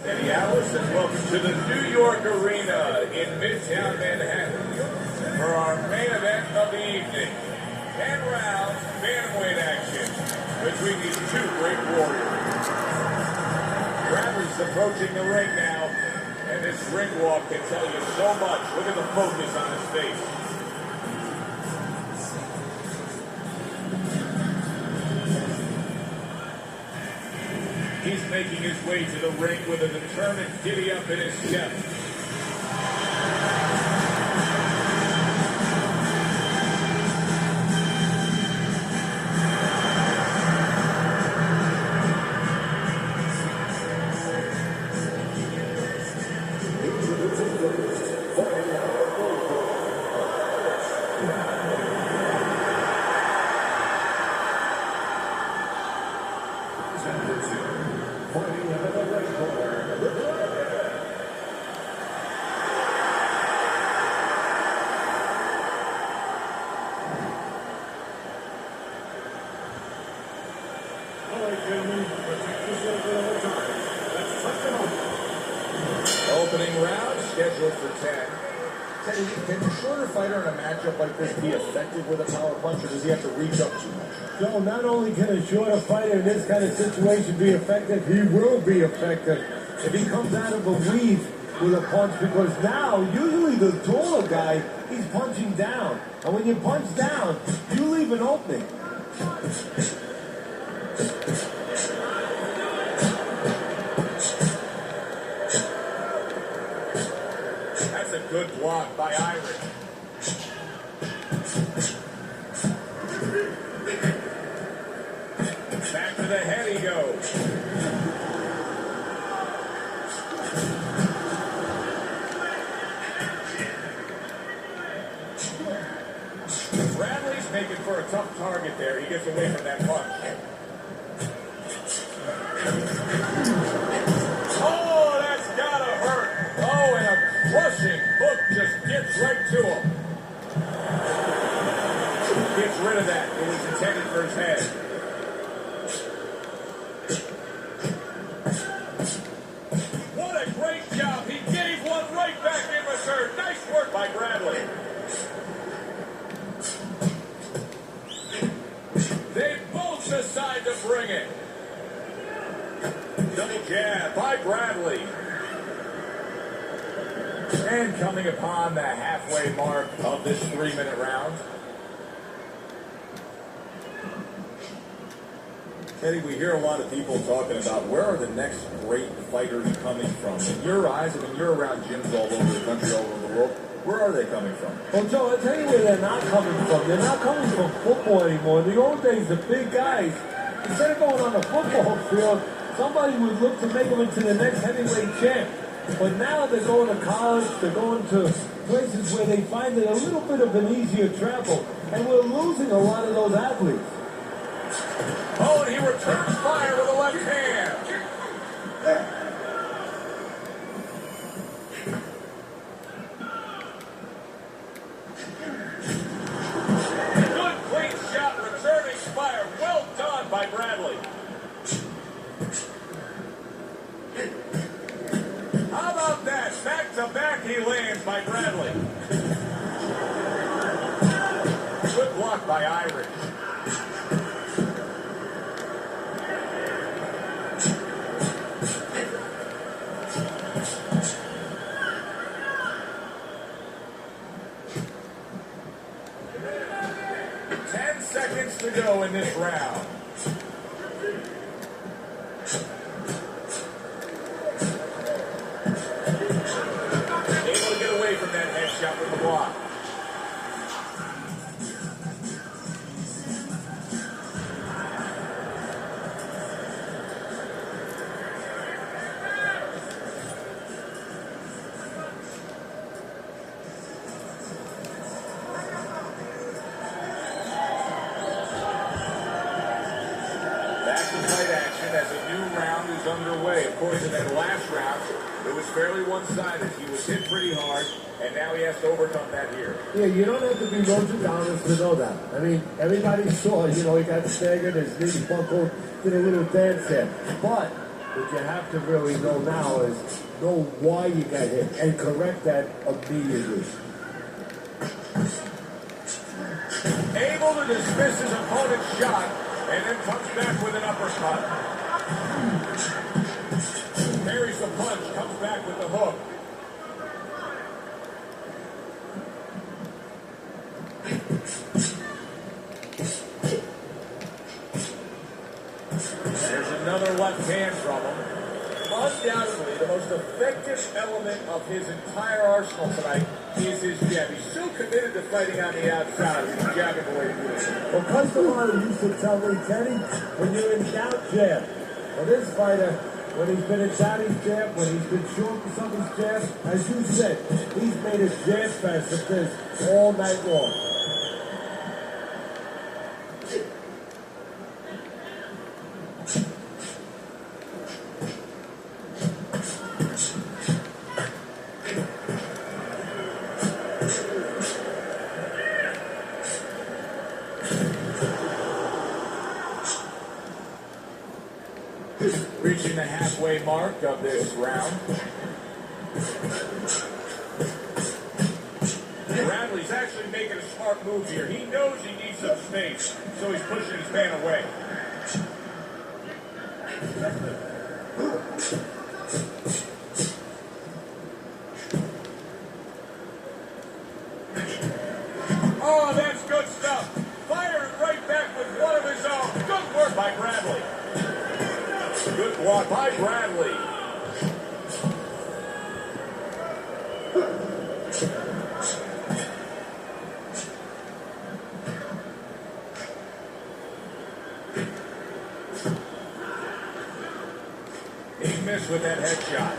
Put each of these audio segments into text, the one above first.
Eddie Alice, and welcome to the New York Arena in Midtown Manhattan for our main event of the evening. 10 rounds bantamweight action between these two great warriors. Bradley's approaching the ring now, and this ring walk can tell you so much. Look at the focus on his face. He's making his way to the ring with a determined giddy up in his chest. Opening round scheduled for 10. Teddy, can a shorter fighter in a matchup like this be effective with a power punch, or does he have to reach up too much? No, not only can a shorter fighter in this kind of situation be effective, he will be effective if he comes out of a weave with a punch, because now, usually the taller guy, he's punching down. And when you punch down, you leave an opening. That's a good block by Irish. Back to the head he goes. Bradley's making for a tough target there. He gets away from that punch. Oh, that's gotta hurt. Oh, and a crushing hook just gets right to him. Gets rid of that. It was intended for his head. What a great job. He gave one right back in return. Nice work by Bradley. They both decide to bring it. Double jab by Bradley. And coming upon the halfway mark of this 3-minute round. Eddie, we hear a lot of people talking about where are the next great fighters coming from. In your eyes, I mean, you're around gyms all over the country, all over the world. Where are they coming from? Well, Joe, I'll tell you where they're not coming from. They're not coming from football anymore. In the old days, the big guys, instead of going on the football field, somebody would look to make them into the next heavyweight champ. But now they're going to college, they're going to places where they find it a little bit of an easier travel. And we're losing a lot of those athletes. Oh, and he returns fire with a left hand. Good clean shot, returning fire. Well done by Bradley. How about that? Back to back he lands by Bradley. Good block by Irish. Seconds to go in this round. Able to get away from that headshot with the block. As a new round is underway. Of course, in that last round, it was fairly one-sided. He was hit pretty hard, and now he has to overcome that here. Yeah, you don't have to be Nostradamus to know that. I mean, everybody saw, he got staggered, his knee buckled, did a little dance there. But What you have to really know now is know why you got hit and correct that immediately. Able to dismiss his opponent's shot and then comes back with an uppercut. Parries the punch, comes back with the hook. There's another left hand from him. Undoubtedly, the most effective element of his entire arsenal tonight is his jab. He's so committed to fighting on the outside. He's jabbing the way to do it. Well, Customano used to tell me, Teddy, when you're in doubt, jab. Well, this fighter, when he's been in doubt, he's jab. When he's been short for something's jab, as you said, he's made a jab fest of this all night long. Reaching the halfway mark of this round. Bradley's actually making a smart move here. He knows he needs some space, so he's pushing his man away. Oh, that's good stuff. Firing right back with one of his own. Good work by Bradley. Good block by Bradley. He missed with that headshot.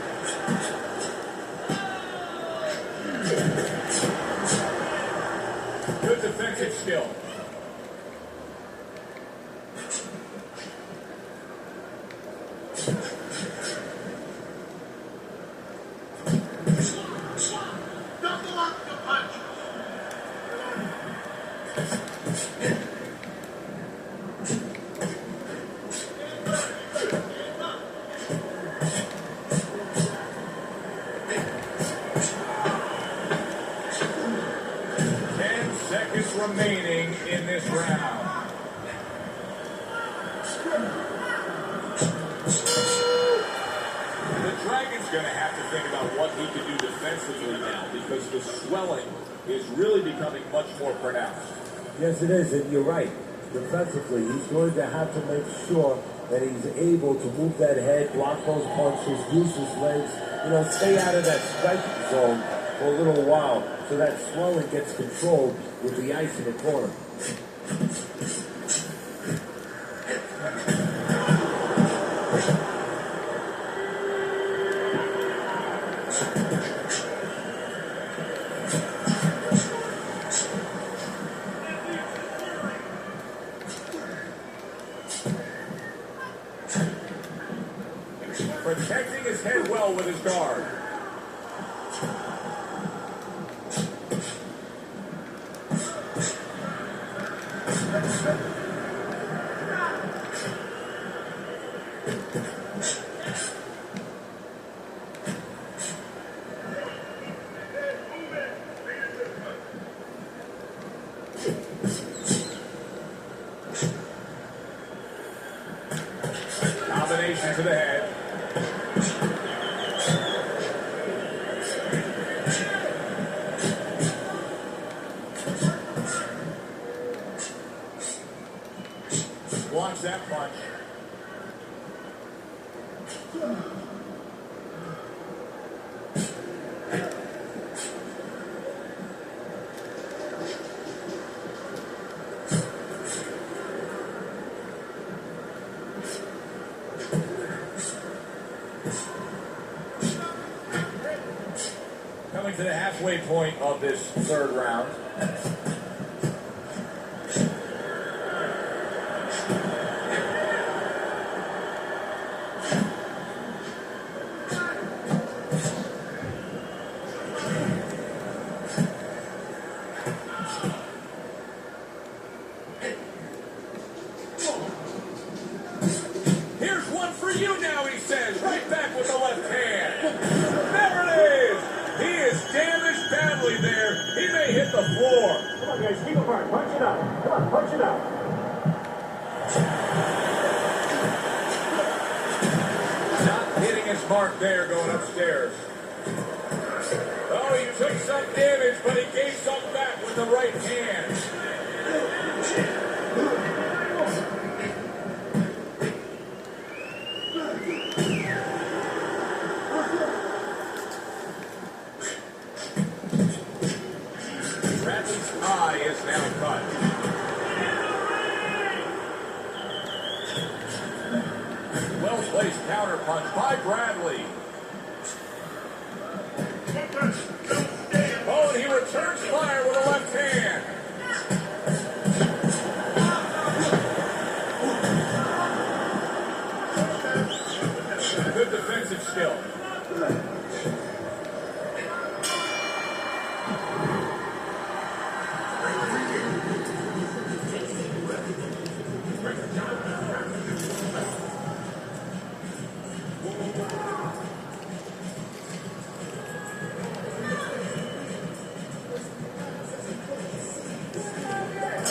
Good defensive skill. Remaining in this round. The Dragon's going to have to think about what he can do defensively now because the swelling is really becoming much more pronounced. Yes, it is, and you're right. Defensively, he's going to have to make sure that he's able to move that head, block those punches, use his legs, stay out of that striking zone for a little while so that swelling gets controlled with the ice in the corner. Protecting his head well with his guard. Combination to the head. Blocks that punch. Coming to the halfway point of this third round. Here's one for you now, he says. out. Come on, punch it out. Not hitting his mark there going upstairs. Oh, he took some damage, but he gave some back with the right hand. Bradley's eye is now cut. Well-placed counter punch by Bradley. Oh, and he returns fire with a left hand. Good defensive skill.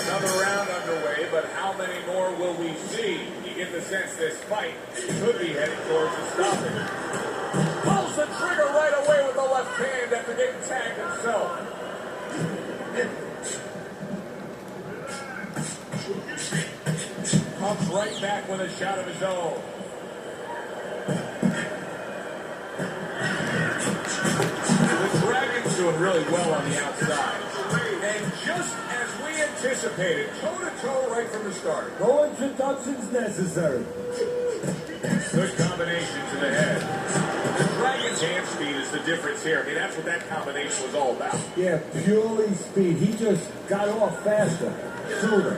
Another round underway, but how many more will we see? You get the sense this fight could be heading towards a stoppage. Pulls the trigger right away with the left hand after getting tagged himself. Comes right back with a shot of his own. The Dragon's doing really well on the outside. And just as we anticipated, toe-to-toe right from the start. No introductions necessary. Good combination to the head. The Dragon's hand speed is the difference here. I mean, that's what that combination was all about. Yeah, purely speed. He just got off faster, sooner.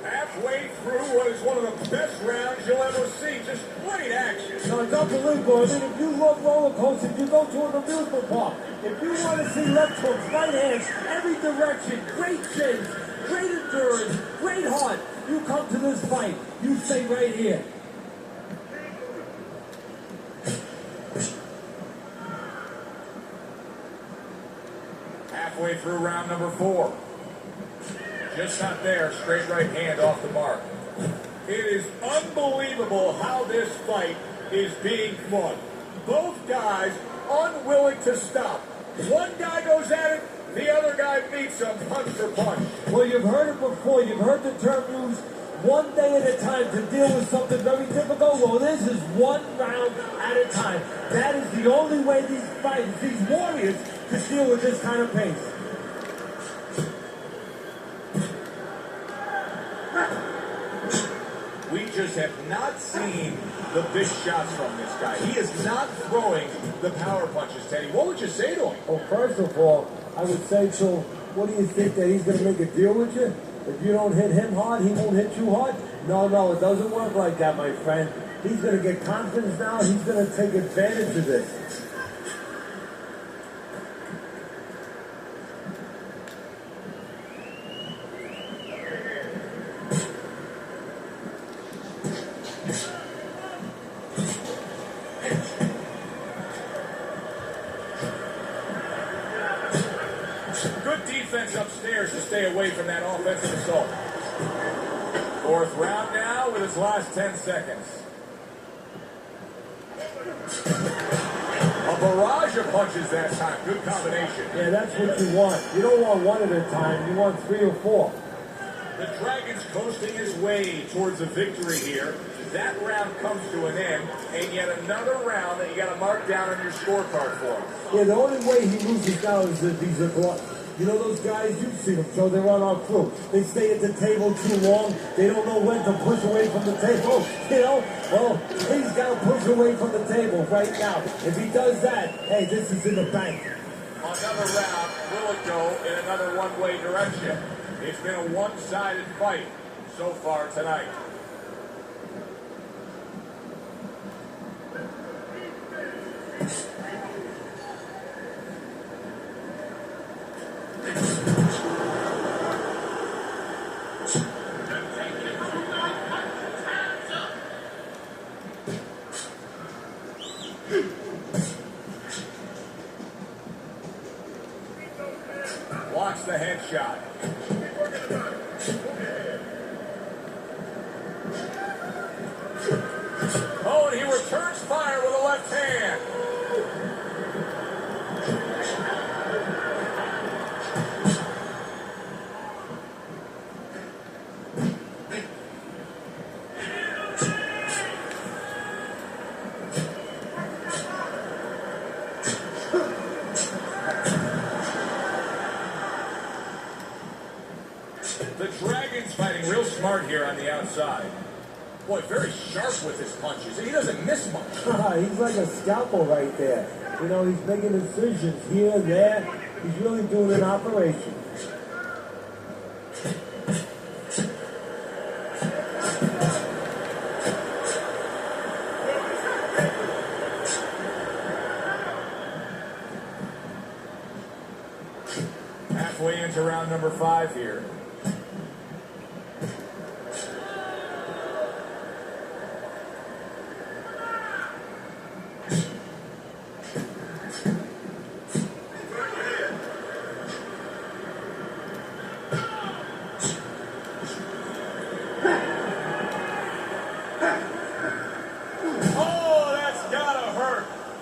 Halfway through what is one of the best rounds you'll ever see. Just great action. No, it's unbelievable. I mean, if you love roller coasters, you go to an amusement park. If you want to see left hooks, right hands, every direction, great chins, great endurance, great heart, you come to this fight. You stay right here. Halfway through round number 4. Just not there. Straight right hand off the mark. It is unbelievable how this fight is being fought. Both guys unwilling to stop. One guy goes at it, the other guy beats him punch for punch. Well, you've heard it before. You've heard the term used, one day at a time to deal with something very difficult. Well, this is one round at a time. That is the only way these fighters, these warriors, can deal with this kind of pace. We just have not seen the big shots from this guy. He is not throwing the power punches, Teddy. What would you say to him? Well, first of all, I would say to him, what do you think, that he's going to make a deal with you? If you don't hit him hard, he won't hit you hard? No, it doesn't work like that, my friend. He's going to get confidence now. He's going to take advantage of this. Good defense upstairs to stay away from that offensive assault. Fourth round now with his last 10 seconds. A barrage of punches that time. Good combination. Yeah, that's what you want. You don't want one at a time. You want 3 or 4. The Dragon's coasting his way towards a victory here. That round comes to an end, and yet another round that you got to mark down on your scorecard for him. Yeah, the only way he loses now is if he's a glutton. You know those guys, you've seen them, so they're on our crew. They stay at the table too long. They don't know when to push away from the table. You know? Well, he's got to push away from the table right now. If he does that, hey, this is in the bank. Another round, will it go in another one-way direction? It's been a one-sided fight so far tonight. He returns fire with a left hand. The Dragon's fighting real smart here on the outside. Boy, very sharp with his punches. He doesn't miss much. He's like a scalpel right there. You know, he's making decisions here, there. He's really doing an operation. Halfway into round number 5 here.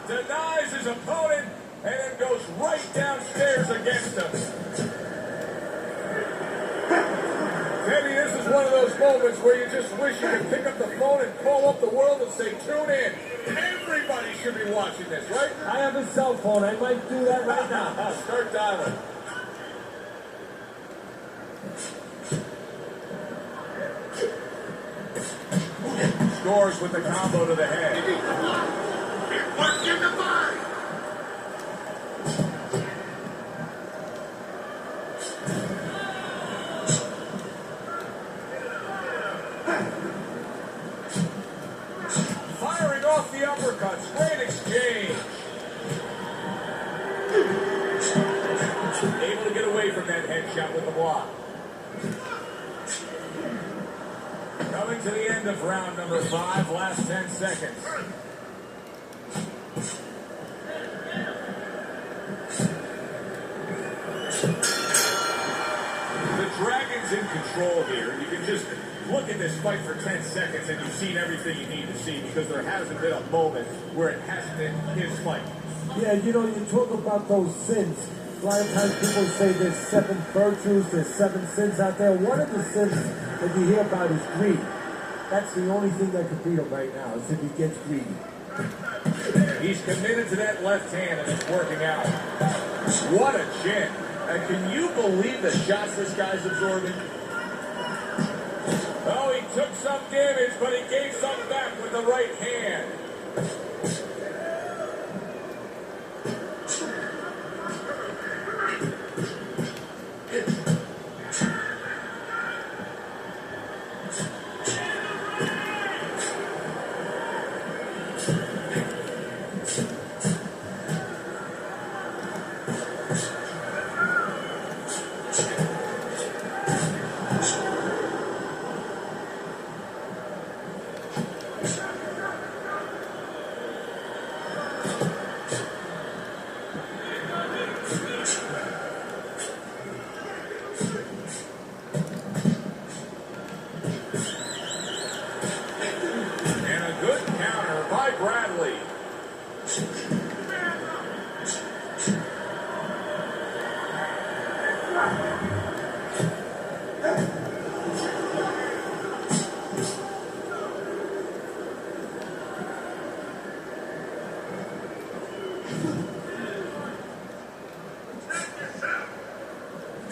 Denies his opponent and then goes right downstairs against him. Maybe this is one of those moments where you just wish you could pick up the phone and call up the world and say, tune in. Everybody should be watching this, right? I have a cell phone. I might do that right now. Start dialing. Scores with the combo to the head. What's in the mind? Firing off the uppercuts. Great exchange. Able to get away from that headshot with the block. Coming to the end of round number 5, last 10 seconds. The Dragon's in control here. You can just look at this fight for 10 seconds and you've seen everything you need to see because there hasn't been a moment where it hasn't been his fight. Yeah, you know, you talk about those sins. A lot of times people say there's 7 virtues, there's 7 sins out there. One of the sins that you hear about is greed. That's the only thing that could beat him right now, is if he gets greedy. He's committed to that left hand and it's working out. What a chin. And can you believe the shots this guy's absorbing? Oh, he took some damage, but he gave some back with the right hand.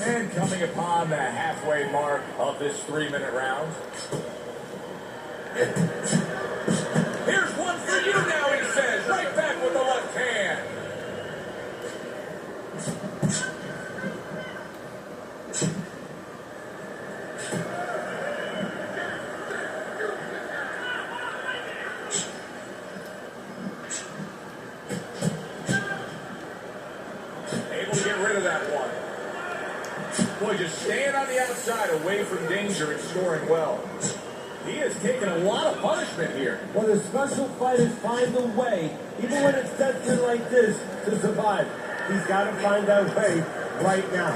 And coming upon the halfway mark of this 3-minute round. Here's one for you now, he says. Right back with the left hand. Able to get rid of that one. Boy, just staying on the outside, away from danger and scoring well. He has taken a lot of punishment here. Well, the special fighters find a way, even when it's desperate like this, to survive. He's got to find that way right now.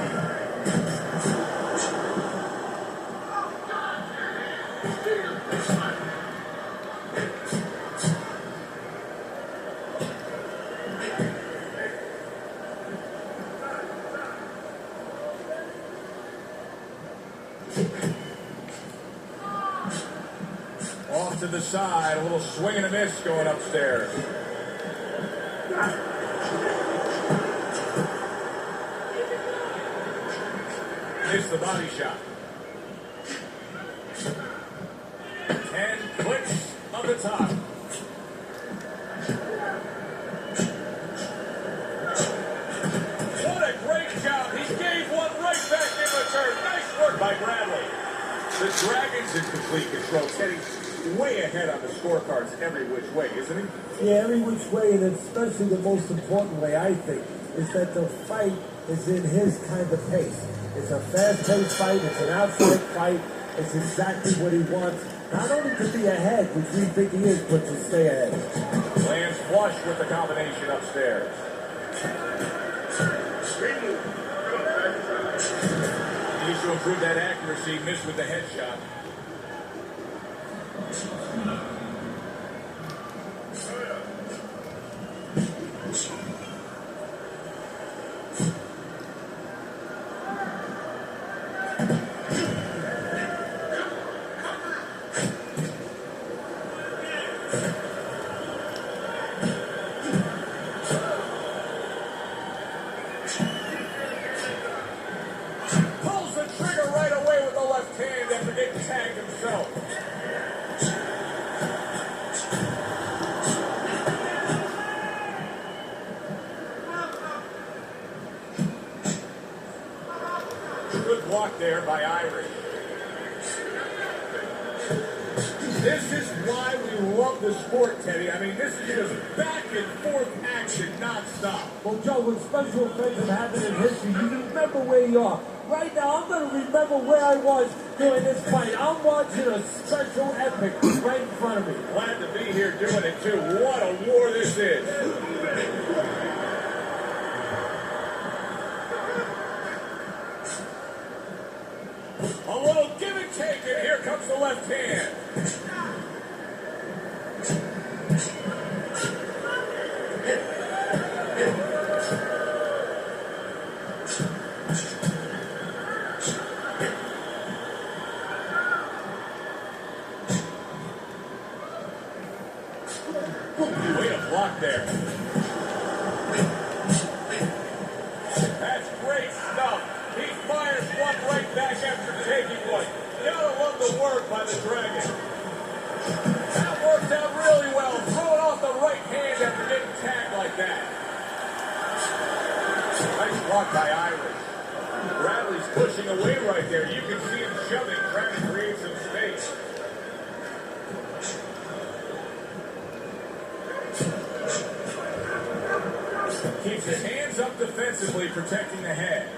Off to the side, a little swing and a miss going upstairs. Missed the body shot. 10 clicks of the top. What a great job. He gave one right back in return. Nice work by Bradley. The Dragons in complete control. Teddy way ahead on the scorecards every which way, isn't he? Yeah, every which way, and especially the most important way, I think, is that the fight is in his kind of pace. It's a fast-paced fight. It's an outside fight. It's exactly what he wants. Not only to be ahead, which we think he is, but to stay ahead. Lands flush with the combination upstairs. Needs to improve that accuracy. Missed with the headshot. Pulls the trigger right away with the left hand after getting tagged himself. Good block there by Irish. This is why we love the sport, Teddy. I mean, this is just back and forth action nonstop. Well, Joe, when special events have happened in history, you remember where you are. Right now, I'm going to remember where I was during this fight. I'm watching a special epic right in front of me. Glad to be here doing it, too. What a war this is. A little give and take, and here comes the left hand. Way to block there. That's great stuff. He fires one right back after taking one. Gotta love the work by the Dragon. That worked out really well. Throwing off the right hand after getting tagged like that. Nice block by Irish. Bradley's pushing away right there. You can see him shoving, trying to create some space. Keeps his hands up defensively, protecting the head.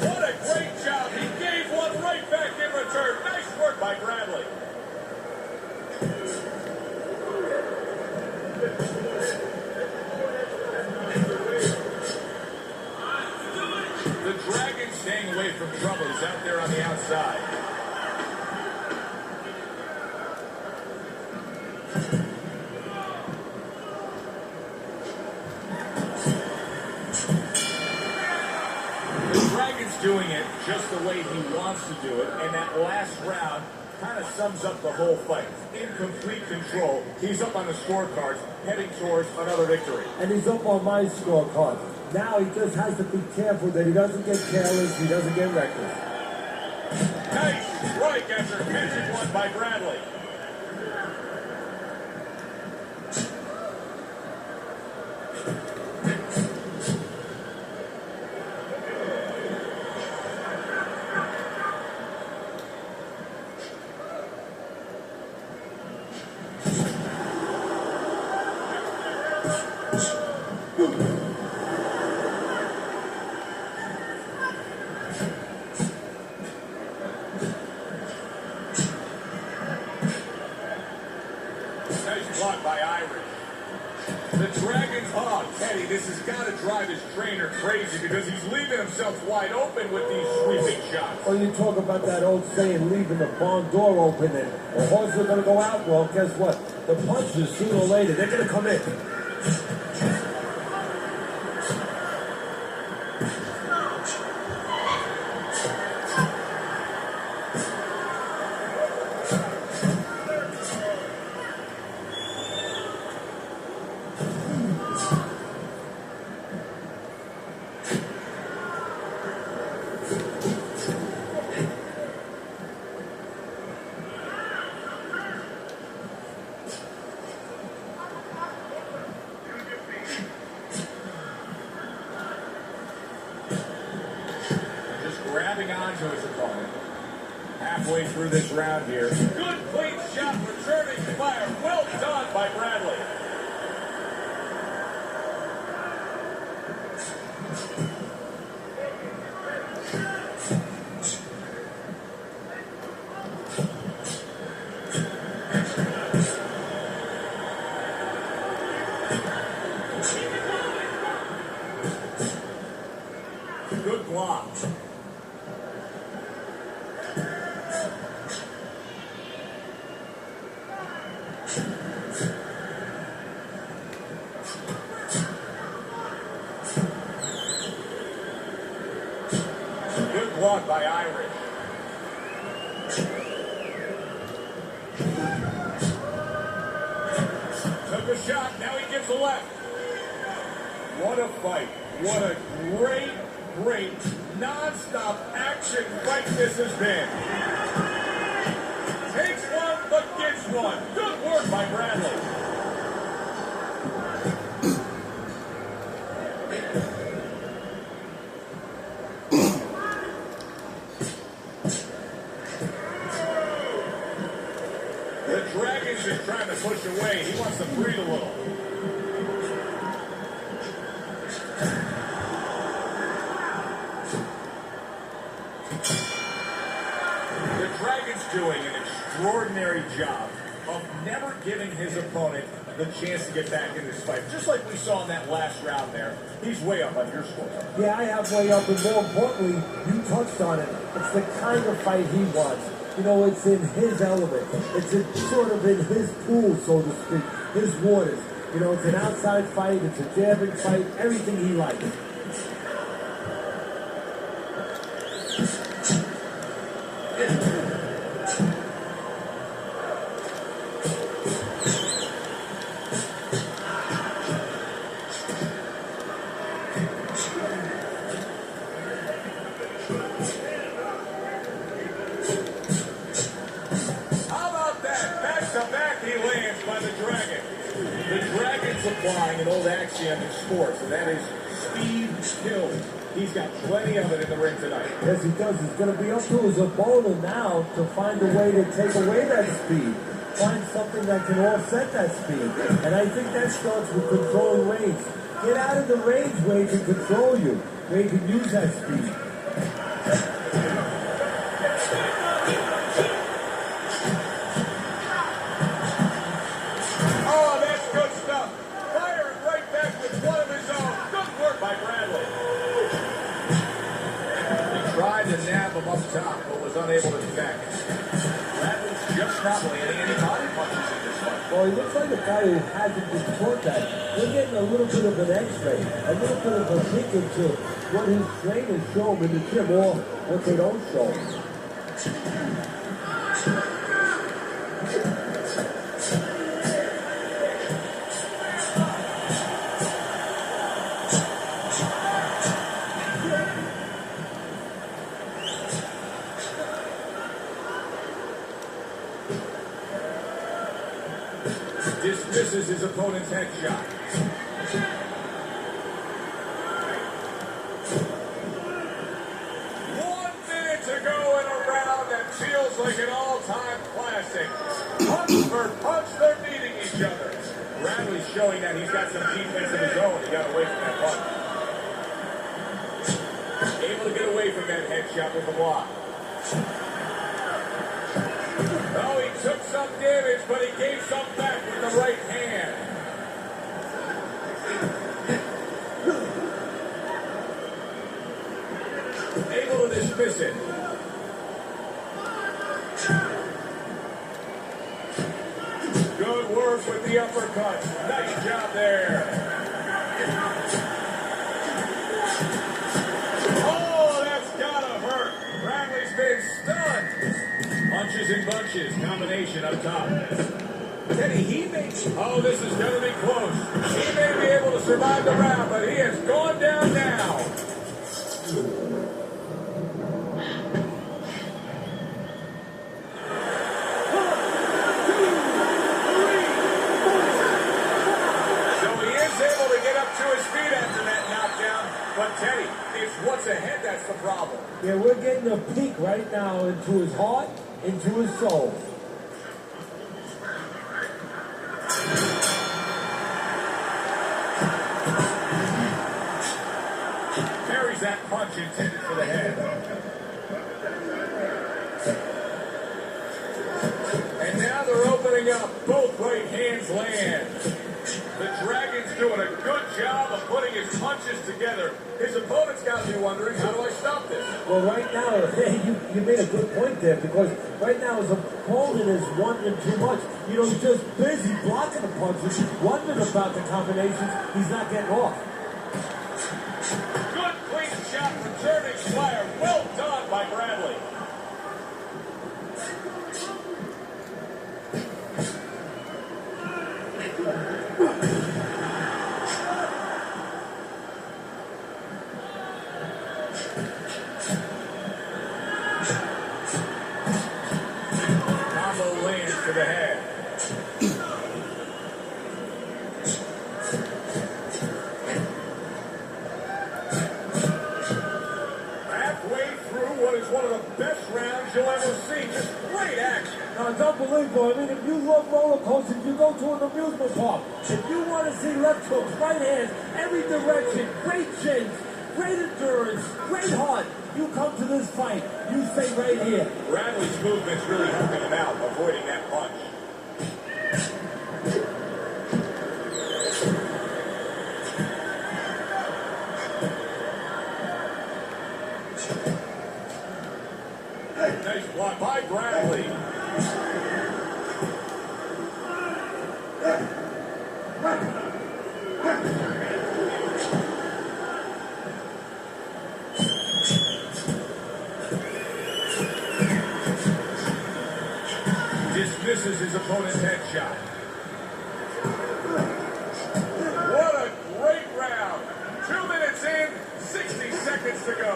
What a great job. He gave one right back in return. Nice work by Bradley. The Dragon staying away from trouble. He's out there on the outside. Doing it just the way he wants to do it, and that last round kind of sums up the whole fight. In complete control, he's up on the scorecards, heading towards another victory. And he's up on my scorecard. Now he just has to be careful that he doesn't get careless, he doesn't get reckless. Nice strike after catching one by Bradley. Nice block by Irish. The Dragons, Teddy, this has got to drive his trainer crazy because he's leaving himself wide open with these sweeping shots. Well, you talk about that old saying, leaving the barn door open, and the horses are going to go out. Well, guess what? The punches, sooner or later, they're going to come in. grabbing onto his opponent. Halfway through this round here. Good clean shot returning fire. Well done by Bradley. Good block. Good block by Irish. Took a shot. Now he gives a left. What a fight. What a great, non-stop action fight this has been. Takes one, but gets one. Good work by Bradley. The Dragon's just trying to push away. He wants to breathe a little. The Dragon's doing an extraordinary job of never giving his opponent the chance to get back in this fight. Just like we saw in that last round there. He's way up on your score. Yeah, I have way up, and more importantly, you touched on it. It's the kind of fight he wants. You know, it's in his element. It's sort of in his pool, so to speak, his waters. You know, it's an outside fight, it's a jabbing fight, everything he likes. Applying an old axiom in sports, and that is speed kills. He's got plenty of it in the ring tonight. Yes, he does. He's going to be up to his opponent now to find a way to take away that speed. Find something that can offset that speed. And I think that starts with controlling range. Get out of the range where he can control you, where he can use that speed. Up top, but was unable to connect. Bradley's just not landing any body punches in this fight. Well, he looks like a guy who hasn't been taught that. We're getting a little bit of an X-ray, a little bit of a peek into what his trainers show him in the gym, or what they don't show him. Dismisses his opponent's headshot. 1 minute to go in a round that feels like an all-time classic. Punch for punch, they're meeting each other. Bradley's showing that he's got some defense of his own. He got away from that punch. Able to get away from that headshot with the block. Oh, he took some damage, but he gave some back with the right hand. Able to dismiss it. Good work with the uppercut. Nice job there. Oh, that's gotta hurt. Bradley's been stunned. Punches and bunches. Combination up top. Teddy, he makes... Oh, this is going to be close. He may be able to survive the round, but he has gone down now. But Teddy, it's what's ahead that's the problem. Yeah, we're getting a peek right now into his heart, into his soul. Carries that punch intended for the head. And now they're opening up. Both right hands land. The Dragon's doing a good job of putting his punches together. His opponent's got to be wondering, how do I stop this? Well, right now, you made a good point there, because right now his opponent is wanting too much. You know, he's just busy blocking the punches, wondering about the combinations he's not getting off. Good clean shot, returning fire. Well done by Bradley. Combo lands to the head. Halfway through what is one of the best rounds you'll ever see. Just great action. Now, it's unbelievable. I mean, if you love roller coasters, you go to an amusement park. If you want to see left hooks, right hands, every direction, great shakes, great endurance, great heart, you come to this fight. You stay right here. Bradley's movement's really helping him out, avoiding that punch. Nice block by Bradley. Dismisses his opponent's headshot. What a great round. 2 minutes in, 60 seconds to go.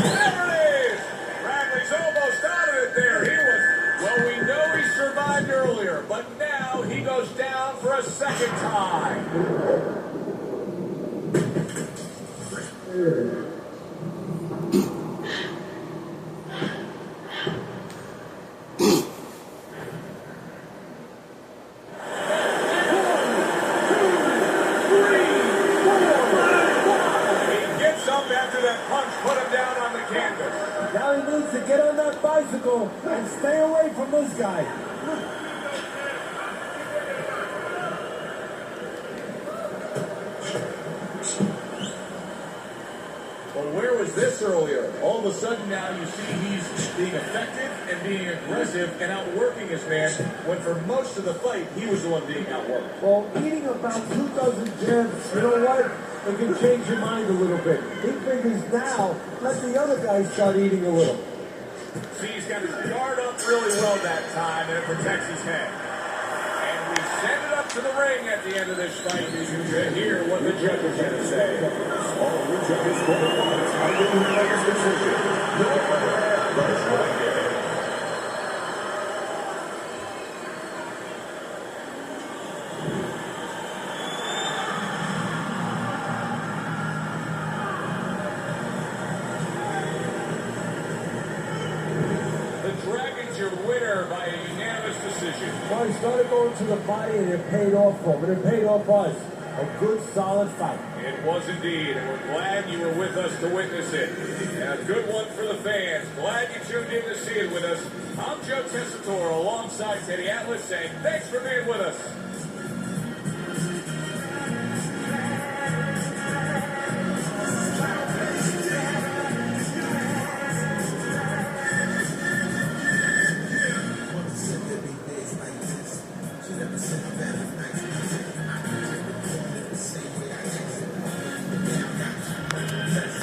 There it is. Bradley's almost out of it there. Well, we know he survived earlier, but now he goes down for a second time. Now he needs to get on that bicycle and stay away from this guy. Well, where was this earlier? All of a sudden now you see he's being effective and being aggressive and outworking his man, when for most of the fight, he was the one being outworked. Well, eating about 2 dozen gems, you know what? It can change your mind a little bit. He figures now, let the other guy start eating a little. See, he's got his guard up really well that time, and it protects his head. And we send it up to the ring at the end of this fight to hear what the judges had to say. All the judges for the fight, I will make his decision. No one your winner by a unanimous decision. Well, he started going to the body and it paid off for him, and it paid off us. A good, solid fight. It was indeed, and we're glad you were with us to witness it. And a good one for the fans. Glad you tuned in to see it with us. I'm Joe Tessitore alongside Teddy Atlas saying thanks for being with us.